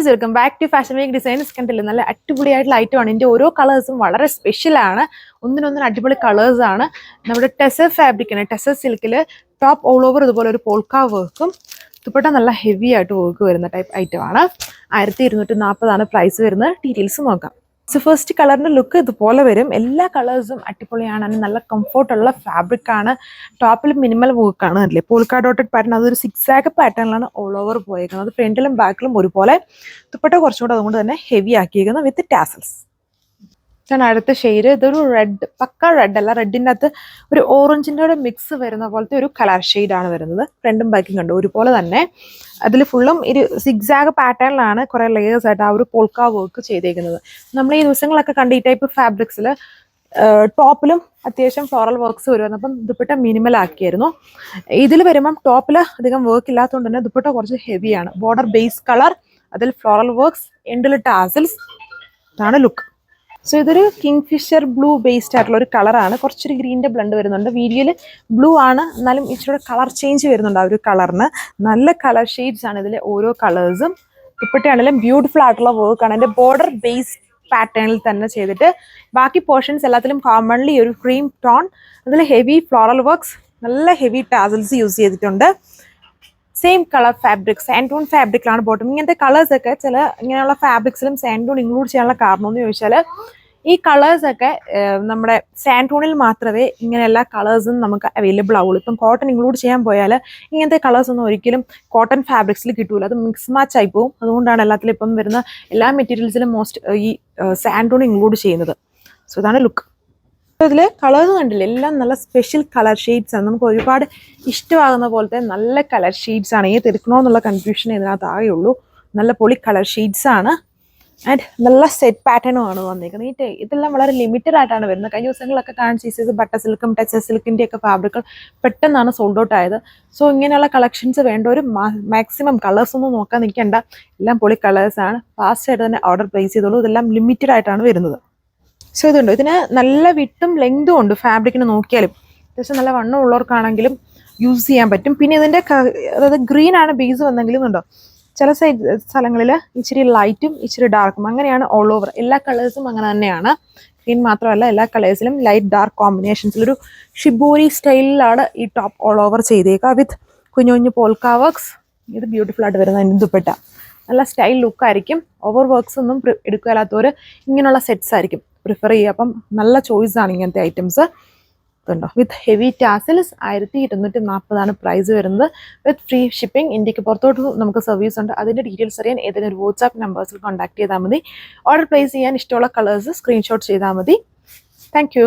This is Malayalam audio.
Guys welcome back to fashion week designs. കണ്ടില്ലേ, നല്ല അടിപൊളിയായിട്ടുള്ള ഐറ്റമാണ്. ഇതിന്റെ ഓരോ കളേഴ്സും വളരെ സ്പെഷ്യലാണ്. ഒന്നിനൊന്നിന് അടിപൊളി കളേഴ്സ് ആണ്. നമ്മുടെ ടെസർ ഫാബ്രിക്കാണ്, ടെസർ സിൽക്കിൽ ടോപ്പ് ഓൾ ഓവർ ഇതുപോലെ ഒരു പോൾക്ക വർക്കും, ദുപ്പട്ട നല്ല ഹെവി ആയിട്ട് വർക്ക് വരുന്ന ടൈപ്പ് ഐറ്റമാണ്. 1240 പ്രൈസ് വരുന്നത്. ഡീറ്റെയിൽസ് നോക്കാം. സോ ഫസ്റ്റ് കളറിന്റെ ലുക്ക് ഇതുപോലെ വരും. എല്ലാ കളേഴ്സും അടിപൊളിയാണ്. നല്ല കംഫോർട്ടുള്ള ഫാബ്രിക് ആണ്. ടോപ്പിൽ മിനിമൽ വർക്കാണ്. അല്ലേ, പോൾക്ക ഡോട്ടഡ് പാറ്റേൺ, അതൊരു സിക്സാഗ് പാറ്റേണിലാണ് ഓൾ ഓവർ പോയേക്കുന്നത്. ഫ്രണ്ടിലും ബാക്കിലും ഒരുപോലെ. ദുപ്പട്ട കുറച്ചുകൂടെ അതുകൊണ്ട് തന്നെ ഹെവി ആക്കിയിരിക്കുന്നത് വിത്ത് ടാസൽസ്. അടുത്ത ഷെയ്ഡ് ഇതൊരു റെഡ്, പക്ക റെഡ് അല്ല, റെഡിൻ്റെ അകത്ത് ഒരു ഓറഞ്ചിൻ്റെ മിക്സ് വരുന്ന പോലത്തെ ഒരു കളർ ഷെയ്ഡാണ് വരുന്നത്. ഫ്രണ്ടും ബാക്കും കണ്ടു ഒരുപോലെ തന്നെ. അതിൽ ഫുള്ളും ഒരു സിക്സാഗ് പാറ്റേണിലാണ് കുറേ ലെയേഴ്സ് ആയിട്ട് ആ ഒരു പോൾക്ക വർക്ക് ചെയ്തേക്കുന്നത്. നമ്മൾ ഈ ദിവസങ്ങളൊക്കെ കണ്ട ഈ ടൈപ്പ് ഫാബ്രിക്സിൽ ടോപ്പിലും അത്യാവശ്യം ഫ്ലോറൽ വർക്ക്സ് വരുമായിരുന്നു. അപ്പം ദുപ്പട്ട മിനിമൽ ആക്കിയായിരുന്നു. ഇതിൽ വരുമ്പം ടോപ്പിൽ അധികം വർക്ക് ഇല്ലാത്തതുകൊണ്ട് തന്നെ ദുപ്പട്ട കുറച്ച് ഹെവിയാണ്. ബോർഡർ ബേസ് കളർ, അതിൽ ഫ്ലോറൽ വർക്ക്സ്, എൻഡിൽ ടാസൽസ്. ഇതാണ് ലുക്ക്. സോ ഇതൊരു കിങ്ഫിഷർ ബ്ലൂ ബേസ്ഡ് ആയിട്ടുള്ള ഒരു കളറാണ്. കുറച്ചൊരു ഗ്രീനിൻ്റെ ബ്ലണ്ട് വരുന്നുണ്ട്. വീഡിയോയിൽ ബ്ലൂ ആണ്, എന്നാലും ഇച്ചിരി കളർ ചേഞ്ച് വരുന്നുണ്ട് ആ ഒരു കളറിന്. നല്ല കളർ ഷെയ്ഡ്സ് ആണ് ഇതിലെ ഓരോ കളേഴ്സും. ദുപ്പട്ടയാണെങ്കിലും ബ്യൂട്ടിഫുൾ ആയിട്ടുള്ള വർക്കാണ്. എൻ്റെ ബോർഡർ ബേസ്ഡ് പാറ്റേണിൽ തന്നെ ചെയ്തിട്ട് ബാക്കി പോർഷൻസ് എല്ലാത്തിലും കോമൺലി ഒരു ക്രീം ടോൺ, അതിൽ ഹെവി ഫ്ലോറൽ വർക്ക്സ്, നല്ല ഹെവി ടാസൽസ് യൂസ് ചെയ്തിട്ടുണ്ട്. സെയിം കളർ ഫാബ്രിക്, സാൻഡൂൺ ഫാബ്രിക്കിലാണ് ബോട്ടം. ഇങ്ങനത്തെ കളേഴ്സൊക്കെ ചില ഇങ്ങനെയുള്ള ഫാബ്രിക്സിലും സാൻഡൂൺ ഇൻക്ലൂഡ് ചെയ്യാനുള്ള കാരണം എന്ന് ചോദിച്ചാൽ ഈ കളേഴ്സൊക്കെ നമ്മുടെ സാൻഡൂണിൽ മാത്രമേ ഇങ്ങനെയുള്ള കളേഴ്സും നമുക്ക് അവൈലബിൾ ആവുള്ളൂ. ഇപ്പം കോട്ടൺ ഇൻക്ലൂഡ് ചെയ്യാൻ പോയാൽ ഇങ്ങനത്തെ കളേഴ്സ് ഒന്നും ഒരിക്കലും കോട്ടൺ ഫാബ്രിക്സിൽ കിട്ടൂല. അത് മിക്സ് മാച്ച് ആയി പോകും. അതുകൊണ്ടാണ് എല്ലാത്തിലും ഇപ്പം വരുന്ന എല്ലാ മെറ്റീരിയൽസിലും ഈ സാൻഡൂൺ ഇൻക്ലൂഡ് ചെയ്യുന്നത്. സോ ഇതാണ് ലുക്ക്. ഇതിൽ കളേഴ്സ് കണ്ടില്ലേ, എല്ലാം നല്ല സ്പെഷ്യൽ കളർ ഷെയ്ഡ്സ് ആണ്. നമുക്ക് ഒരുപാട് ഇഷ്ടമാകുന്ന പോലത്തെ നല്ല കളർ ഷെയ്ഡ്സ് ആണ്. ഏത് എടുക്കണോ എന്നുള്ള കൺഫ്യൂഷൻ ഇതിനകത്ത് ആകെയുള്ളൂ. നല്ല പൊളി കളർ ഷെയ്ഡ്സ് ആണ്. ആൻഡ് നല്ല സെറ്റ് പാറ്റേണും ആണ് വന്നിരിക്കുന്നത്. ഇതെല്ലാം വളരെ ലിമിറ്റഡ് ആയിട്ടാണ് വരുന്നത്. കഴിഞ്ഞ ദിവസങ്ങളൊക്കെ കാണിച്ചത് ബട്ടർ സിൽക്കും ടെക്സ്റ്റൈൽ സിൽക്കിൻ്റെ ഒക്കെ ഫാബ്രിക്കുകൾ പെട്ടെന്നാണ് സോൾഡ് ഔട്ട് ആയത്. സോ ഇങ്ങനെയുള്ള കളക്ഷൻസ് വേണ്ട ഒരു മാക്സിമം കളേഴ്സ് ഒന്നും നോക്കാൻ നിൽക്കേണ്ട. എല്ലാം പൊളി കളേഴ്സാണ്. ഫാസ്റ്റായിട്ട് തന്നെ ഓർഡർ പ്ലേസ് ചെയ്തോളൂ. ഇതെല്ലാം ലിമിറ്റഡ് ആയിട്ടാണ് വരുന്നത്. സോ ഇതുണ്ട്, ഇതിന് നല്ല വിട്ടും ലെങ്തും ഉണ്ട്. ഫാബ്രിക്കിന് നോക്കിയാലും അത്യാവശ്യം നല്ല വണ്ണം ഉള്ളവർക്കാണെങ്കിലും യൂസ് ചെയ്യാൻ പറ്റും. പിന്നെ ഇതിൻ്റെ അതായത് ഗ്രീൻ ആണ് ബേസ് വന്നെങ്കിലും ഉണ്ടോ, ചില സ്ഥലങ്ങളിൽ ഇച്ചിരി ലൈറ്റും ഇച്ചിരി ഡാർക്കും, അങ്ങനെയാണ് ഓൾ ഓവർ. എല്ലാ കളേഴ്സും അങ്ങനെ തന്നെയാണ്. ഗ്രീൻ മാത്രമല്ല, എല്ലാ കളേഴ്സിലും ലൈറ്റ് ഡാർക്ക് കോമ്പിനേഷൻസിലൊരു ഷിബോരി സ്റ്റൈലിലാണ് ഈ ടോപ്പ് ഓൾ ഓവർ ചെയ്തേക്കുക വിത്ത് കുഞ്ഞു കുഞ്ഞു പോൾക്ക വർക്ക്സ്. ഇത് ബ്യൂട്ടിഫുൾ ആയിട്ട് വരുന്ന ദുപ്പട്ട നല്ല സ്റ്റൈൽ ലുക്കായിരിക്കും. ഓവർ വർക്ക്സ് ഒന്നും എടുക്കാത്തവർ ഇങ്ങനെയുള്ള സെറ്റ്സ് ആയിരിക്കും പ്രിഫർ ചെയ്യുക. അപ്പം നല്ല ചോയ്സാണ് ഇങ്ങനത്തെ ഐറ്റംസ്. ഇതുണ്ടോ, വിത്ത് ഹെവി ടാസൽസ്. 1240 പ്രൈസ് വരുന്നത്. വിത്ത് ഫ്രീ ഷിപ്പിംഗ്. ഇന്ത്യക്ക് പുറത്തോട്ട് നമുക്ക് സർവീസ് ഉണ്ട്. അതിൻ്റെ ഡീറ്റെയിൽസ് അറിയാൻ ഏതെങ്കിലും ഒരു വാട്സാപ്പ് നമ്പേഴ്സിൽ കോൺടാക്ട് ചെയ്താൽ മതി. ഓർഡർ പ്ലേസ് ചെയ്യാൻ ഇഷ്ടമുള്ള കളേഴ്സ് സ്ക്രീൻഷോട്ട് ചെയ്താൽ മതി. Thank you.